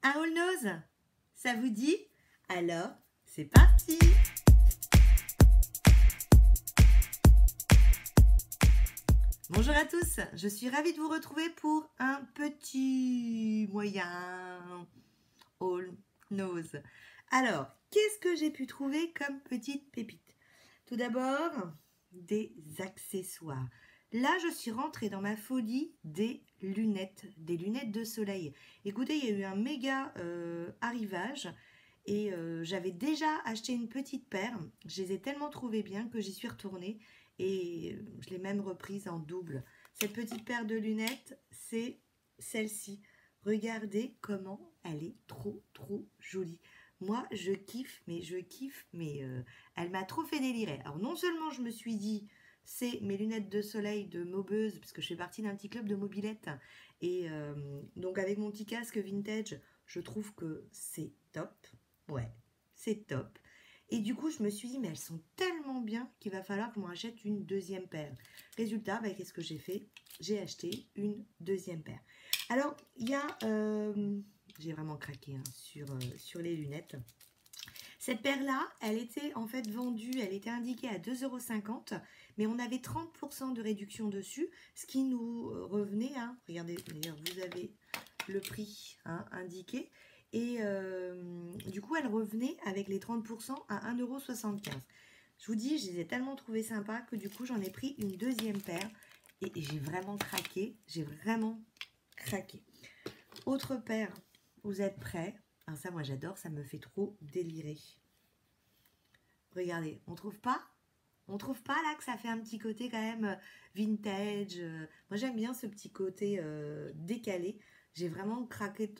Un all nose, ça vous dit? Alors, c'est parti! Bonjour à tous, je suis ravie de vous retrouver pour un petit moyen all nose. Alors, qu'est-ce que j'ai pu trouver comme petite pépite? Tout d'abord, des accessoires. Là, je suis rentrée dans ma folie des lunettes de soleil. Écoutez, il y a eu un méga arrivage et j'avais déjà acheté une petite paire. Je les ai tellement trouvées bien que j'y suis retournée et je l'ai même reprise en double. Cette petite paire de lunettes, c'est celle-ci. Regardez comment elle est trop jolie. Moi, je kiffe, mais elle m'a trop fait délirer. Alors non seulement je me suis dit, c'est mes lunettes de soleil de mobeuse, parce que je fais partie d'un petit club de mobilette, et donc avec mon petit casque vintage, je trouve que c'est top. Ouais, c'est top. Et du coup, je me suis dit, mais elles sont tellement bien qu'il va falloir que je m'en achète une deuxième paire. Résultat, bah, qu'est-ce que j'ai fait? J'ai acheté une deuxième paire. Alors, il y a... j'ai vraiment craqué hein, sur les lunettes. Cette paire-là, elle était en fait vendue, elle était indiquée à 2,50 €, mais on avait 30% de réduction dessus, ce qui nous revenait, hein, regardez, d'ailleurs vous avez le prix hein, indiqué, et du coup elle revenait avec les 30% à 1,75 €. Je vous dis, je les ai tellement trouvées sympas que du coup j'en ai pris une deuxième paire, et j'ai vraiment craqué, Autre paire, vous êtes prêts? Alors ça, moi j'adore, ça me fait trop délirer. Regardez, on trouve pas? On trouve pas là que ça fait un petit côté quand même vintage. Moi j'aime bien ce petit côté décalé. J'ai vraiment craqué,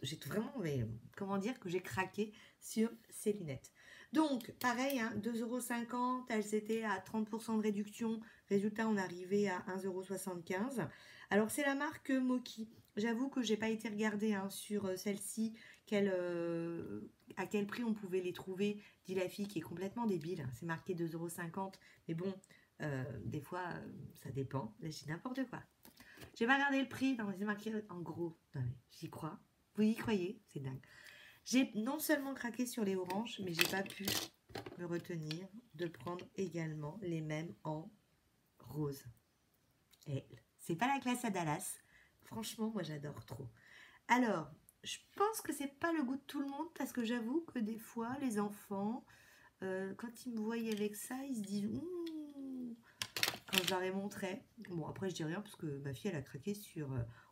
mais comment dire que j'ai craqué sur ces lunettes. Donc pareil, hein, 2,50 €, elles étaient à 30% de réduction. Résultat, on arrivait à 1,75 €. Alors c'est la marque Moki. J'avoue que j'ai pas été regarder hein, sur celle-ci à quel prix on pouvait les trouver, dit la fille qui est complètement débile. C'est marqué 2,50 €, mais bon, des fois, ça dépend. Là, j'ai n'importe quoi. J'ai pas regardé le prix, non, c'est marqué en gros. Non, mais j'y crois. Vous y croyez? C'est dingue. J'ai non seulement craqué sur les oranges, mais j'ai pas pu me retenir de prendre également les mêmes en rose. Et c'est pas la classe à Dallas. Franchement, moi, j'adore trop. Alors, je pense que c'est pas le goût de tout le monde parce que j'avoue que des fois, les enfants, quand ils me voyaient avec ça, ils se disent ouh, quand je leur ai montré. Bon, après, je dis rien parce que ma fille, elle a craqué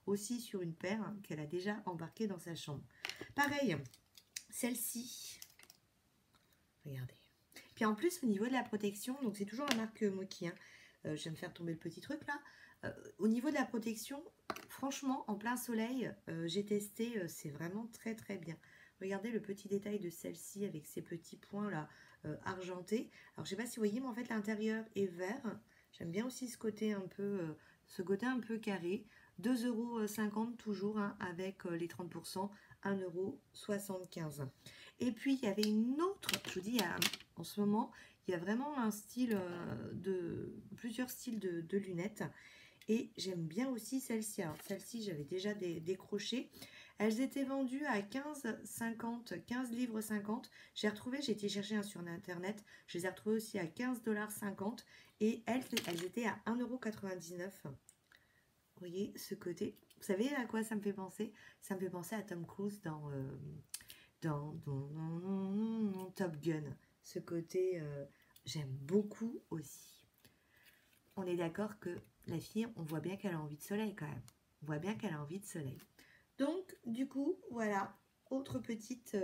aussi sur une paire hein, qu'elle a déjà embarquée dans sa chambre. Pareil, celle-ci, regardez. Puis en plus, au niveau de la protection, donc c'est toujours la marque Moki, hein, je viens de faire tomber le petit truc là. Au niveau de la protection, franchement, en plein soleil, j'ai testé, c'est vraiment très bien. Regardez le petit détail de celle-ci avec ces petits points là argentés. Alors je sais pas si vous voyez, mais en fait l'intérieur est vert. J'aime bien aussi ce côté un peu carré. 2,50 € toujours hein, avec les 30%, 1,75 €. Et puis il y avait une autre, je vous dis, en ce moment, il y a vraiment un style plusieurs styles de lunettes. Et j'aime bien aussi celle-ci. Alors celle-ci, j'avais déjà décroché. Elles étaient vendues à 15 livres 50. J'ai retrouvé, j'ai été chercher un sur internet. Je les ai retrouvées aussi à 15,50 $. Et elles étaient à 1,99 €. Vous voyez ce côté. Vous savez à quoi ça me fait penser? Ça me fait penser à Tom Cruise dans Top Gun. Ce côté, j'aime beaucoup aussi. On est d'accord que la fille, on voit bien qu'elle a envie de soleil quand même. On voit bien qu'elle a envie de soleil. Donc, du coup, voilà, autre petite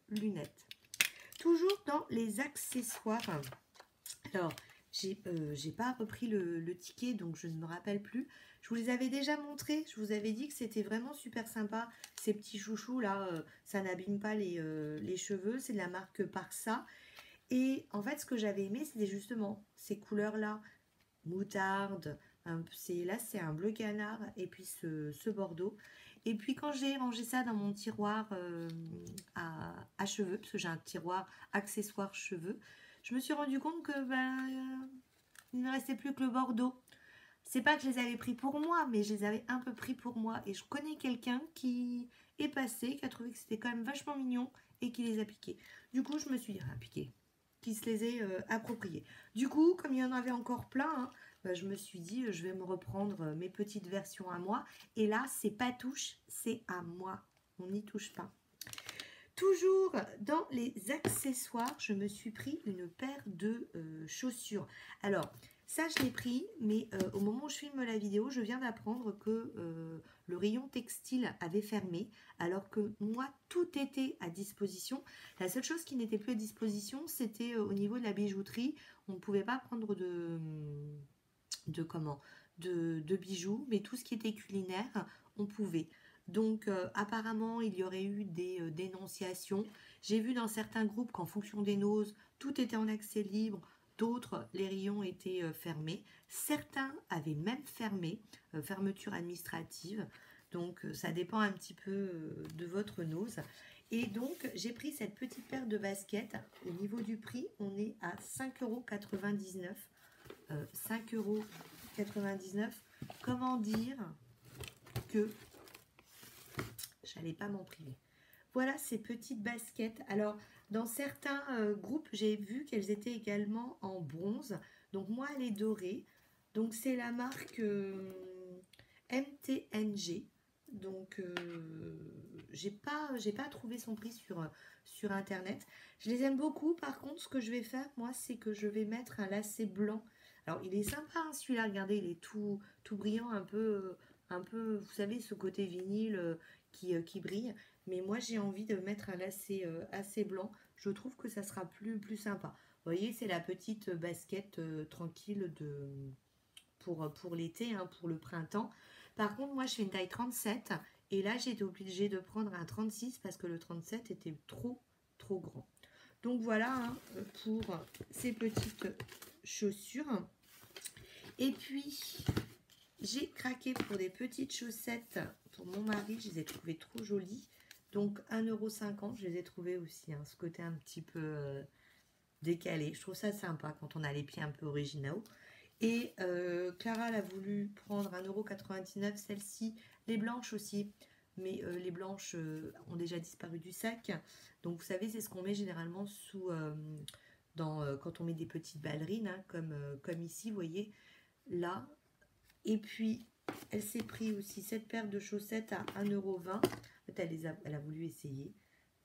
lunette. Toujours dans les accessoires. Alors, j'ai pas repris le ticket, donc je ne me rappelle plus. Je vous les avais déjà montrés. Je vous avais dit que c'était vraiment super sympa. Ces petits chouchous là, ça n'abîme pas les cheveux. C'est de la marque Parsa. Et en fait, ce que j'avais aimé, c'était justement ces couleurs-là. Moutarde, là c'est un bleu canard et puis ce bordeaux. Et puis quand j'ai rangé ça dans mon tiroir à cheveux, parce que j'ai un tiroir accessoires cheveux, je me suis rendu compte que il ne restait plus que le bordeaux. C'est pas que je les avais pris pour moi, mais je les avais un peu pris pour moi. Et je connais quelqu'un qui est passé, qui a trouvé que c'était quand même vachement mignon et qui les a piqués. Du coup, je me suis dit, piqués, qui se les ait appropriés. Du coup, comme il y en avait encore plein, hein, bah, je me suis dit, je vais me reprendre mes petites versions à moi. Et là, c'est pas touche, c'est à moi. On n'y touche pas. Toujours dans les accessoires, je me suis pris une paire de chaussures. Alors, ça, je l'ai pris, mais au moment où je filme la vidéo, je viens d'apprendre que le rayon textile avait fermé, alors que moi, tout était à disposition. La seule chose qui n'était plus à disposition, c'était au niveau de la bijouterie. On ne pouvait pas prendre de bijoux, mais tout ce qui était culinaire, on pouvait. Donc apparemment, il y aurait eu des dénonciations. J'ai vu dans certains groupes qu'en fonction des noses, tout était en accès libre. D'autres, les rayons étaient fermés. Certains avaient même fermé, fermeture administrative. Donc ça dépend un petit peu de votre nose. Et donc j'ai pris cette petite paire de baskets. Au niveau du prix, on est à 5,99 €. 5,99 €. Comment dire que j'allais pas m'en priver. Voilà ces petites baskets. Alors, dans certains groupes, j'ai vu qu'elles étaient également en bronze. Donc, moi, elle est dorée. Donc, c'est la marque MTNG. Donc, j'ai pas trouvé son prix sur Internet. Je les aime beaucoup. Par contre, ce que je vais faire, moi, c'est que je vais mettre un lacet blanc. Alors, il est sympa, hein, celui-là. Regardez, il est tout brillant, un peu, vous savez, ce côté vinyle qui brille. Mais moi, j'ai envie de mettre un lacet assez blanc. Je trouve que ça sera plus sympa. Vous voyez, c'est la petite basket tranquille pour l'été, hein, pour le printemps. Par contre, moi, je fais une taille 37. Et là, j'ai été obligée de prendre un 36 parce que le 37 était trop grand. Donc voilà, hein, pour ces petites chaussures. Et puis, j'ai craqué pour des petites chaussettes pour mon mari. Je les ai trouvées trop jolies. Donc 1,50 €, je les ai trouvées aussi. Hein, ce côté un petit peu décalé. Je trouve ça sympa quand on a les pieds un peu originaux. Et Clara, elle a voulu prendre 1,99 €. Celle-ci, les blanches aussi. Mais les blanches ont déjà disparu du sac. Donc vous savez, c'est ce qu'on met généralement quand on met des petites ballerines, hein, comme ici, vous voyez, là. Et puis, elle s'est pris aussi cette paire de chaussettes à 1,20 €. En fait, elle a voulu essayer.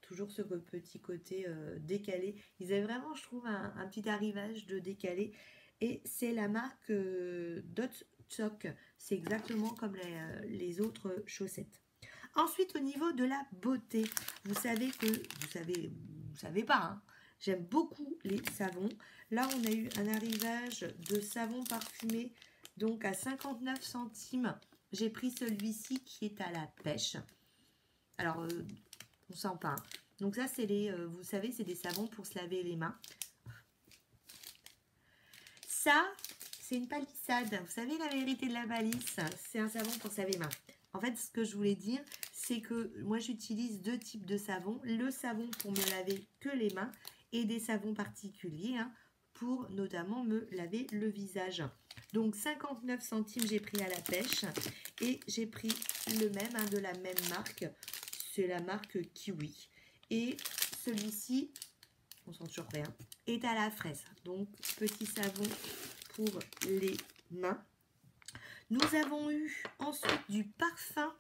Toujours ce petit côté décalé. Ils avaient vraiment, je trouve, un petit arrivage de décalé. Et c'est la marque Dot Choc. C'est exactement comme les autres chaussettes. Ensuite, au niveau de la beauté, vous savez, pas, hein, j'aime beaucoup les savons. Là, on a eu un arrivage de savon parfumé, donc à 59 centimes. J'ai pris celui-ci qui est à la pêche. Alors, on sent pas. Hein. Donc ça, c'est vous savez, c'est des savons pour se laver les mains. Ça, c'est une palissade. Vous savez la vérité de la palisse, c'est un savon pour se laver les mains. En fait, ce que je voulais dire, c'est que moi, j'utilise deux types de savons. Le savon pour me laver que les mains et des savons particuliers hein, pour notamment me laver le visage. Donc, 59 centimes, j'ai pris à la pêche et j'ai pris le même, hein, de la même marque. C'est la marque Kiwi. Et celui-ci, on sent toujours rien, est à la fraise. Donc, petit savon pour les mains. Nous avons eu ensuite du parfum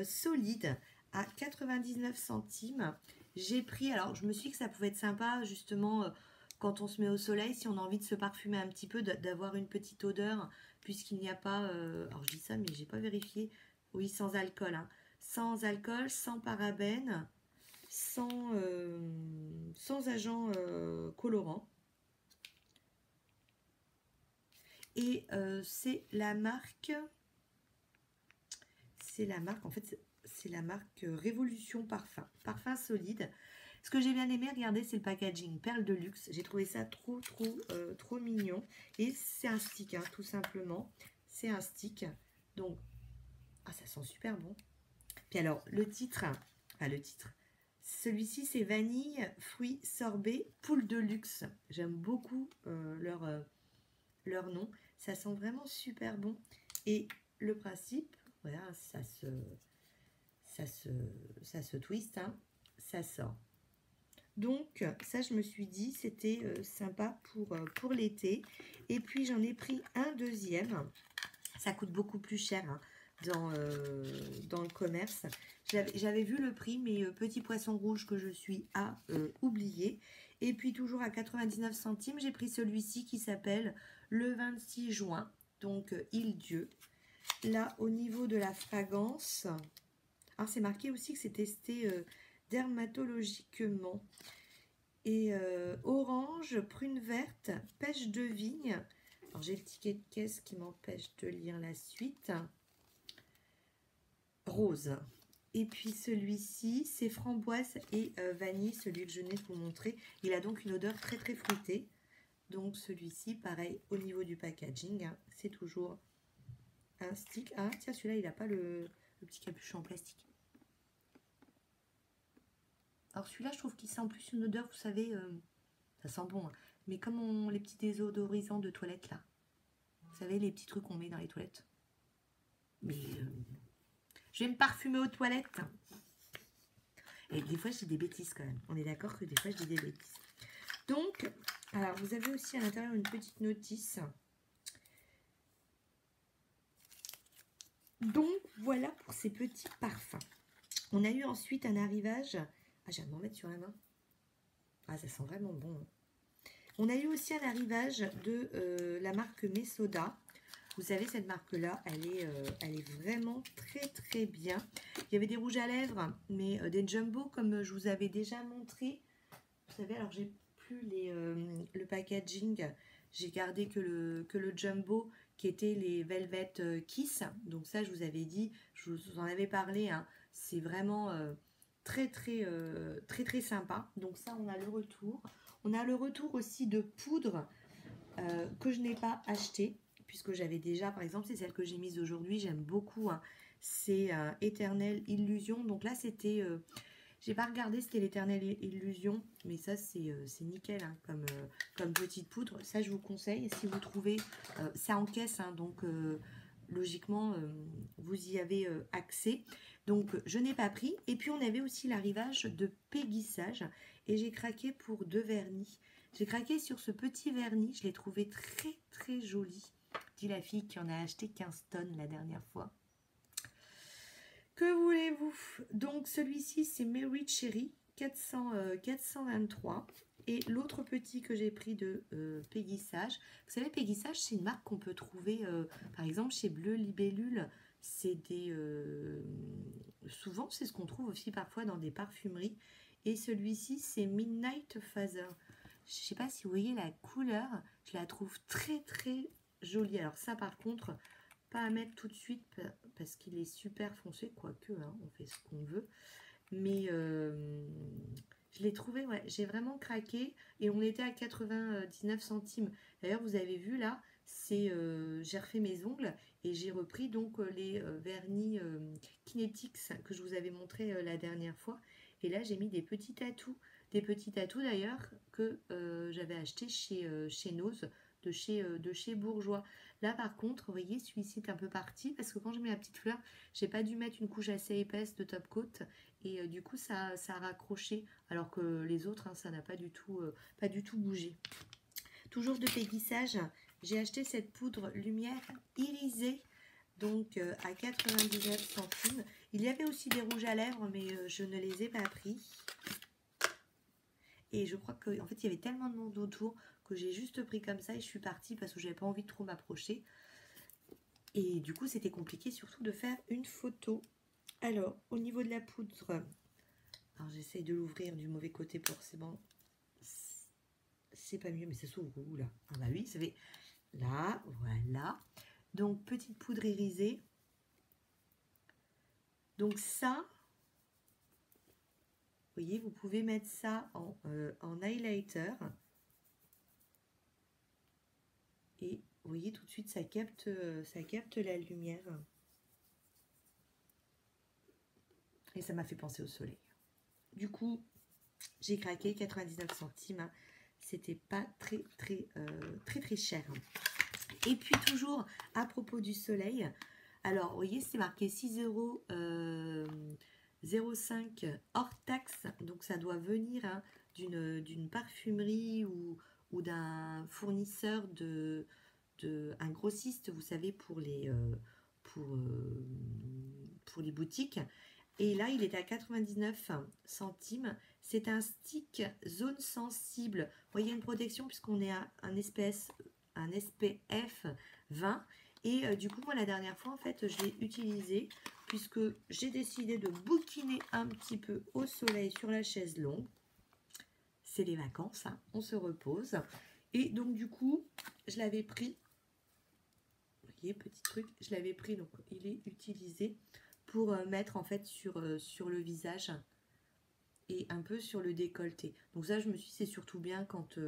solide à 99 centimes. J'ai pris, alors je me suis dit que ça pouvait être sympa justement quand on se met au soleil, si on a envie de se parfumer un petit peu, d'avoir une petite odeur, puisqu'il n'y a pas, alors je dis ça mais j'ai pas vérifié, oui sans alcool, hein. Sans alcool, sans parabènes, sans agents colorants. Et c'est la marque, en fait, c'est la marque Révolution Parfum, parfum solide. Ce que j'ai bien aimé, regardez, c'est le packaging, perle de luxe. J'ai trouvé ça trop mignon. Et c'est un stick, hein, tout simplement. C'est un stick. Donc, ça sent super bon. Puis alors, le titre, celui-ci, c'est vanille, fruits, sorbet, poule de luxe. J'aime beaucoup leur nom. Ça sent vraiment super bon. Et le principe, voilà, ça se twiste, hein, ça sort. Donc ça, je me suis dit, c'était sympa pour l'été. Et puis j'en ai pris un deuxième. Ça coûte beaucoup plus cher, hein, dans le commerce. J'avais vu le prix, mais petit poisson rouge que je suis à oublier. Et puis toujours à 99 centimes, j'ai pris celui-ci qui s'appelle le 26 juin. Donc Île-Dieu. Là, au niveau de la fragrance, alors c'est marqué aussi que c'est testé dermatologiquement. Et orange, prune verte, pêche de vigne. Alors j'ai le ticket de caisse qui m'empêche de lire la suite. Rose. Et puis celui-ci, c'est framboise et vanille, celui que je venais de vous montrer. Il a donc une odeur très très fruitée. Donc celui-ci, pareil, au niveau du packaging, hein, c'est toujours un stick. Ah tiens, celui-là, il n'a pas le petit capuchon en plastique. Alors celui-là, je trouve qu'il sent en plus une odeur, vous savez, ça sent bon, hein, mais comme les petits désodorisants de toilette là. Vous savez, les petits trucs qu'on met dans les toilettes. Mais je vais me parfumer aux toilettes. Et des fois, je dis des bêtises quand même. On est d'accord que des fois, je dis des bêtises. Donc, alors, vous avez aussi à l'intérieur une petite notice. Donc, voilà pour ces petits parfums. On a eu ensuite un arrivage. Ah, j'ai de m'en mettre sur la main. Ah, ça sent vraiment bon. On a eu aussi un arrivage de la marque Mesoda. Vous savez, cette marque-là, elle est vraiment très très bien. Il y avait des rouges à lèvres, mais des jumbo, comme je vous avais déjà montré. Vous savez, alors j'ai plus le packaging. J'ai gardé que le jumbo, qui était les Velvet Kiss. Donc ça, je vous avais dit, je vous en avais parlé, hein. C'est vraiment très très sympa. Donc ça, on a le retour. On a le retour aussi de poudre que je n'ai pas acheté, puisque j'avais déjà, par exemple, c'est celle que j'ai mise aujourd'hui, j'aime beaucoup, hein. C'est Éternelle Illusion. Donc là, c'était, j'ai pas regardé, c'était l'Éternelle Illusion, mais ça, c'est nickel, hein, comme petite poudre. Ça, je vous conseille, si vous trouvez, ça en caisse, hein, donc logiquement, vous y avez accès. Donc, je n'ai pas pris. Et puis, on avait aussi l'arrivage de Peggy Sage, et j'ai craqué pour 2 vernis. J'ai craqué sur ce petit vernis, je l'ai trouvé très très joli. Dit la fille qui en a acheté 15 tonnes la dernière fois. Que voulez-vous? Donc celui-ci, c'est Mary Cherry 423. Et l'autre petit que j'ai pris de Peggy Sage. Vous savez, Peggy Sage, c'est une marque qu'on peut trouver, par exemple, chez Bleu Libellule. C'est des... souvent, c'est ce qu'on trouve aussi parfois dans des parfumeries. Et celui-ci, c'est Midnight Phaser. Je ne sais pas si vous voyez la couleur. Je la trouve très, très jolie. Alors ça, par contre, pas à mettre tout de suite parce qu'il est super foncé. Quoique, hein, on fait ce qu'on veut. Mais je l'ai trouvé, ouais, j'ai vraiment craqué. Et on était à 99 centimes. D'ailleurs, vous avez vu là, c'est j'ai refait mes ongles et j'ai repris donc les vernis Kinetics que je vous avais montré la dernière fois. Et là, j'ai mis des petits tatous. Des petits tatous d'ailleurs que j'avais acheté chez Nose, de chez Bourjois. Là par contre, vous voyez, celui-ci est un peu parti parce que quand j'ai mis la petite fleur, j'ai pas dû mettre une couche assez épaisse de top coat et du coup ça a raccroché alors que les autres, hein, ça n'a pas du tout bougé. Toujours de Peggy Sage, j'ai acheté cette poudre lumière irisée. Donc à 99 centimes. Il y avait aussi des rouges à lèvres, mais je ne les ai pas pris. Et je crois qu'en fait, il y avait tellement de monde autour que j'ai juste pris comme ça et je suis partie parce que je n'avais pas envie de trop m'approcher. Et du coup, c'était compliqué surtout de faire une photo. Alors, au niveau de la poudre, alors j'essaye de l'ouvrir du mauvais côté pour c'est bon. C'est pas mieux, mais ça s'ouvre où là? Ah bah oui, ça fait là, voilà. Donc, petite poudre irisée. Donc ça, vous voyez, vous pouvez mettre ça en highlighter. Et vous voyez, tout de suite, ça capte la lumière. Et ça m'a fait penser au soleil. Du coup, j'ai craqué 99 centimes. Hein. C'était pas très cher. Et puis toujours, à propos du soleil, alors, vous voyez, c'est marqué 6 € 0,5 hors taxe, donc ça doit venir hein, d'une parfumerie ou d'un fournisseur un grossiste, vous savez, pour les boutiques. Et là, il est à 99 centimes. C'est un stick zone sensible. Vous voyez, une protection puisqu'on est à un SPF 20. Et du coup, moi, la dernière fois, en fait, je l'ai utilisé puisque j'ai décidé de bouquiner un petit peu au soleil sur la chaise longue. C'est les vacances, hein, on se repose. Et donc, du coup, je l'avais pris. Vous voyez, petit truc, je l'avais pris, donc il est utilisé pour mettre en fait sur le visage et un peu sur le décolleté. Donc ça, je me suis dit, c'est surtout bien quand...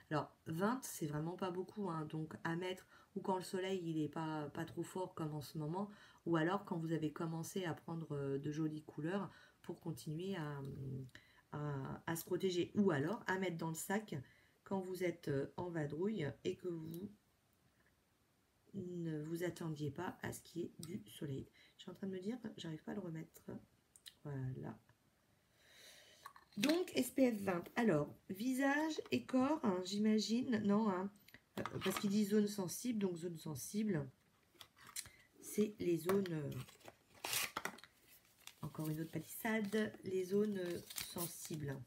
alors, 20, c'est vraiment pas beaucoup, hein, donc à mettre, ou quand le soleil, il est pas trop fort comme en ce moment, ou alors quand vous avez commencé à prendre de jolies couleurs pour continuer à se protéger. Ou alors à mettre dans le sac quand vous êtes en vadrouille et que vous ne vous attendiez pas à ce qu'il y ait du soleil. Je suis en train de me dire, j'arrive pas à le remettre. Voilà. Donc, SPF 20. Alors, visage et corps, hein, j'imagine. Non, hein, parce qu'il dit zone sensible. Donc, zone sensible, c'est les zones... encore une autre palissade. Les zones sensibles.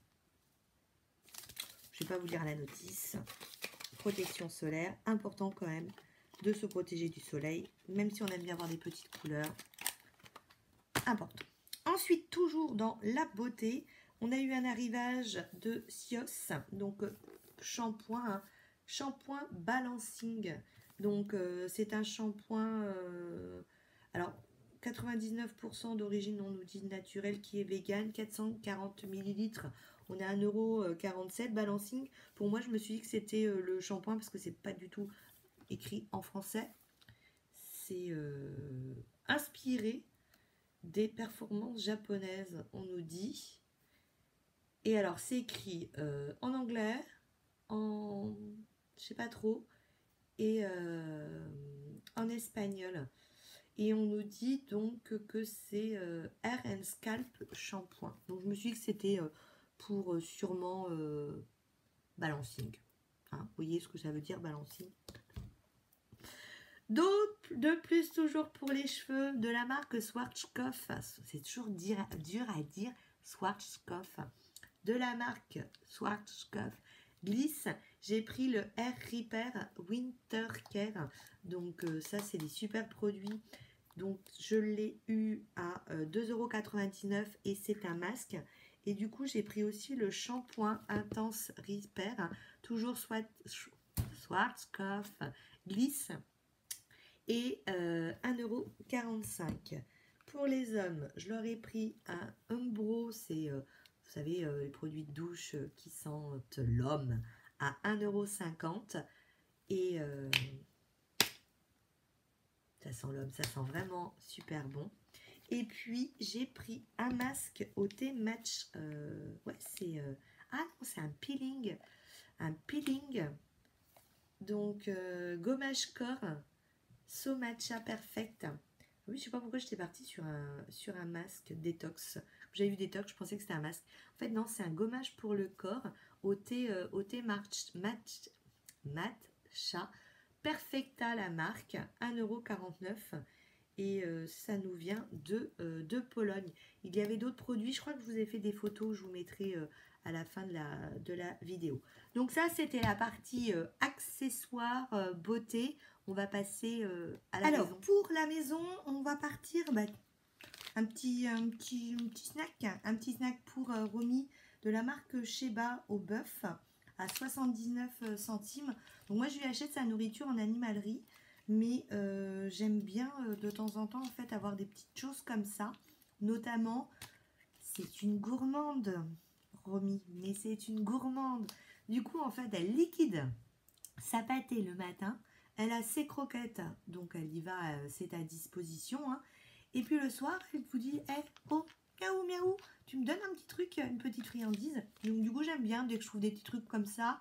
Je ne vais pas vous lire la notice. Protection solaire. Important quand même de se protéger du soleil. Même si on aime bien avoir des petites couleurs. Important. Ensuite, toujours dans la beauté... On a eu un arrivage de Sios, donc shampoing, hein, shampoing balancing. Donc c'est un shampoing, alors 99% d'origine, on nous dit naturelle, qui est vegan, 440 ml. On a 1,47 € balancing. Pour moi, je me suis dit que c'était le shampoing parce que c'est pas du tout écrit en français. C'est inspiré des performances japonaises, on nous dit. Et alors, c'est écrit en anglais, en... je sais pas trop, et en espagnol. Et on nous dit donc que c'est Hair and Scalp Shampoing. Donc, je me suis dit que c'était pour sûrement balancing. Hein, vous voyez ce que ça veut dire, balancing? De plus, toujours pour les cheveux, de la marque Schwarzkopf. C'est toujours dur à dire, Schwarzkopf. De la marque Schwarzkopf Gliss, j'ai pris le Air Repair Winter Care. Donc ça, c'est des super produits. Donc je l'ai eu à 2,99 € et c'est un masque. Et du coup, j'ai pris aussi le shampoing Intense Repair, toujours Schwarzkopf Gliss, et 1,45 €. Pour les hommes, je leur ai pris un Umbro, c'est... vous savez, les produits de douche qui sentent l'homme, à 1,50 €. Et ça sent l'homme, ça sent vraiment super bon. Et puis, j'ai pris un masque au thé match. Ouais, c'est... ah non, c'est un peeling. Un peeling. Donc, gommage corps. So Matcha Perfect. Oui, je sais pas pourquoi j'étais partie sur un masque détox. J'avais vu détox, je pensais que c'était un masque. En fait, non, c'est un gommage pour le corps au thé matcha Perfecta, la marque, 1,49 €. Et ça nous vient de Pologne. Il y avait d'autres produits, je crois que je vous ai fait des photos, je vous mettrai à la fin de la vidéo. Donc ça, c'était la partie accessoires, beauté. On va passer à la maison. Pour la maison, on va partir un petit snack pour Romy de la marque Sheba au bœuf à 79 centimes. Donc moi, je lui achète sa nourriture en animalerie, mais j'aime bien de temps en temps en fait avoir des petites choses comme ça. Notamment, c'est une gourmande, Romy, mais c'est une gourmande. Du coup, en fait, elle liquide sa pâtée le matin. Elle a ses croquettes, donc elle y va, c'est à disposition. Hein. Et puis le soir, elle vous dit, hey, oh, miaou, miaou, tu me donnes un petit truc, une petite friandise. Donc du coup, j'aime bien, dès que je trouve des petits trucs comme ça,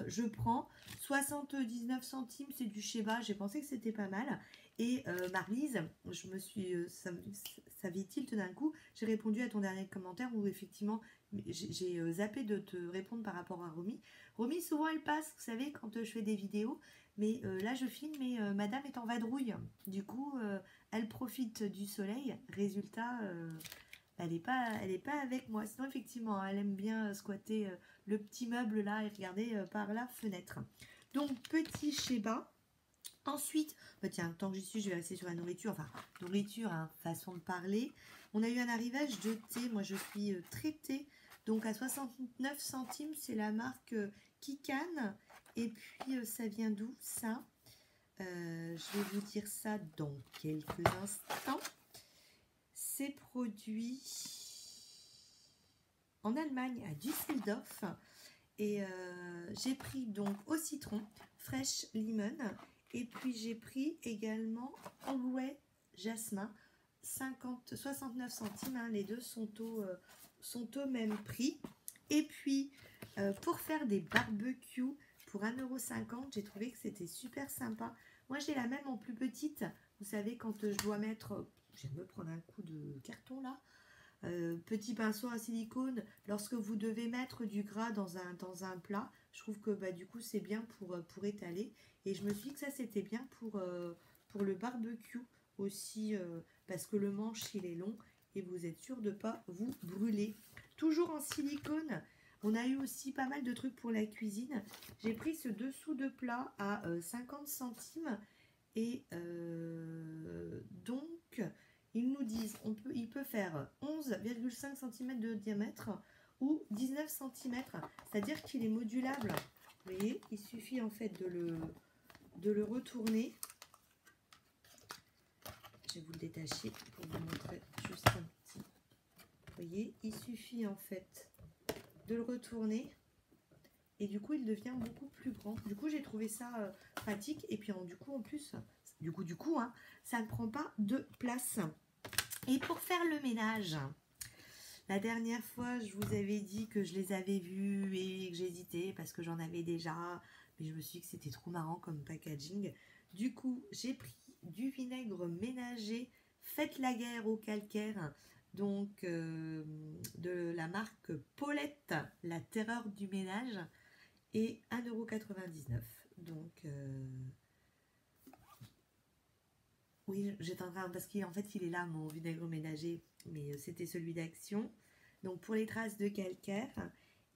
je prends. 79 centimes, c'est du Sheba, j'ai pensé que c'était pas mal. Et Marlise, je me suis, ça vit-il tout d'un coup, j'ai répondu à ton dernier commentaire où effectivement, j'ai zappé de te répondre par rapport à Romy. Romy, souvent elle passe, vous savez, quand je fais des vidéos, mais là je filme et madame est en vadrouille. Du coup, elle profite du soleil. Résultat, elle n'est pas avec moi. Sinon, effectivement, elle aime bien squatter le petit meuble là et regarder par la fenêtre. Donc, petit Sheba. Ensuite, bah tiens, tant que j'y suis, je vais rester sur la nourriture. Enfin, nourriture, hein, façon de parler. On a eu un arrivage de thé. Moi, je suis très thé. Donc, à 69 centimes, c'est la marque Kikan. Et puis, ça vient d'où, ça je vais vous dire ça dans quelques instants. C'est produit en Allemagne, à Düsseldorf. Et j'ai pris donc au citron, fresh lemon. Et puis j'ai pris également Alway jasmin, 69 centimes. Hein, les deux sont au même prix. Et puis pour faire des barbecues pour 1,50 €, j'ai trouvé que c'était super sympa. Moi j'ai la même en plus petite. Vous savez, quand je dois mettre... Je viens de me prendre un coup de carton là. Petit pinceau à silicone, lorsque vous devez mettre du gras dans un plat, je trouve que bah, du coup c'est bien pour étaler. Et je me suis dit que ça c'était bien pour le barbecue aussi, parce que le manche il est long et vous êtes sûr de ne pas vous brûler. Toujours en silicone. On a eu aussi pas mal de trucs pour la cuisine. J'ai pris ce dessous de plat à 50 centimes. Et donc, ils nous disent, il peut faire 11,5 cm de diamètre ou 19 cm. C'est-à-dire qu'il est modulable. Vous voyez, il suffit en fait de le retourner. Je vais vous le détacher pour vous montrer juste un petit. Vous voyez, il suffit en fait de le retourner et du coup il devient beaucoup plus grand. Du coup j'ai trouvé ça pratique et puis du coup en plus hein, ça ne prend pas de place. Et pour faire le ménage, la dernière fois je vous avais dit que je les avais vus et que j'hésitais parce que j'en avais déjà, mais je me suis dit que c'était trop marrant comme packaging. Du coup j'ai pris du vinaigre ménager Faites la guerre au calcaire, donc de la marque Paulette, la terreur du ménage, et 1,99 €. Donc oui, j'étais en train, parce qu'en fait il est là mon vinaigre ménager, mais c'était celui d'Action, donc pour les traces de calcaire.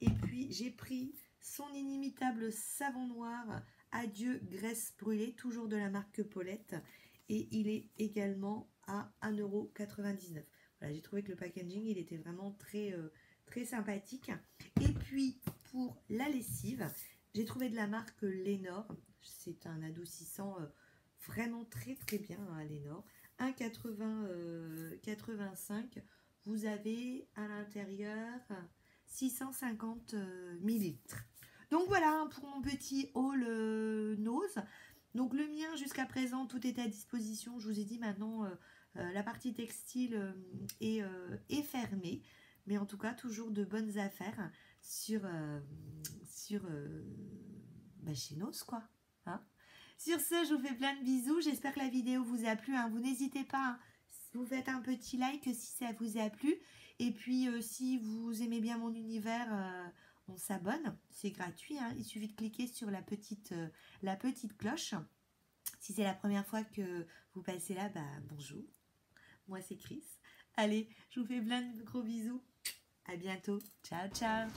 Et puis j'ai pris son inimitable savon noir Adieu graisse brûlée, toujours de la marque Paulette, et il est également à 1,99 €. Voilà, j'ai trouvé que le packaging il était vraiment très sympathique. Et puis pour la lessive, j'ai trouvé de la marque Lénore. C'est un adoucissant vraiment très bien à Lénore. 1,85 €. Vous avez à l'intérieur 650 ml. Donc voilà pour mon petit haul nose. Donc le mien jusqu'à présent tout est à disposition. Je vous ai dit maintenant la partie textile est fermée. Mais en tout cas toujours de bonnes affaires sur chez Nose quoi. Hein, sur ce, je vous fais plein de bisous. J'espère que la vidéo vous a plu. Hein. Vous n'hésitez pas, hein. Vous faites un petit like si ça vous a plu. Et puis si vous aimez bien mon univers, on s'abonne. C'est gratuit. Hein. Il suffit de cliquer sur la petite cloche. Si c'est la première fois que vous passez là, bah, bonjour. Moi c'est Chris. Allez, je vous fais plein de gros bisous. À bientôt. Ciao, ciao.